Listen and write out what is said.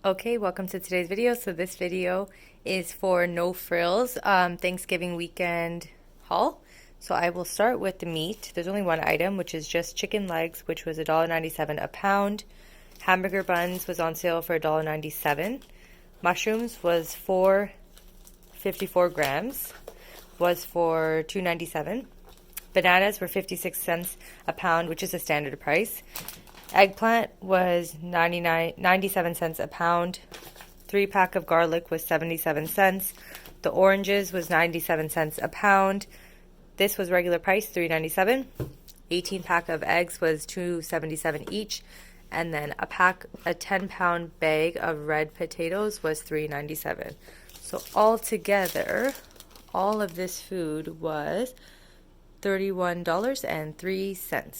Okay, welcome to today's video. So this video is for No Frills Thanksgiving weekend haul. So I will start with the meat. There's only one item, which is just chicken legs, which was $1.97 a pound. Hamburger buns was on sale for $1.97. Mushrooms was 454 grams, was for $2.97. Bananas were 56 cents a pound, which is a standard price. Eggplant was 97 cents a pound. 3-pack of garlic was 77 cents. The oranges was 97 cents a pound. This was regular price, $3.97. 18-pack of eggs was $2.77 each. And then a 10-pound bag of red potatoes was $3.97. So altogether, all of this food was $31.03.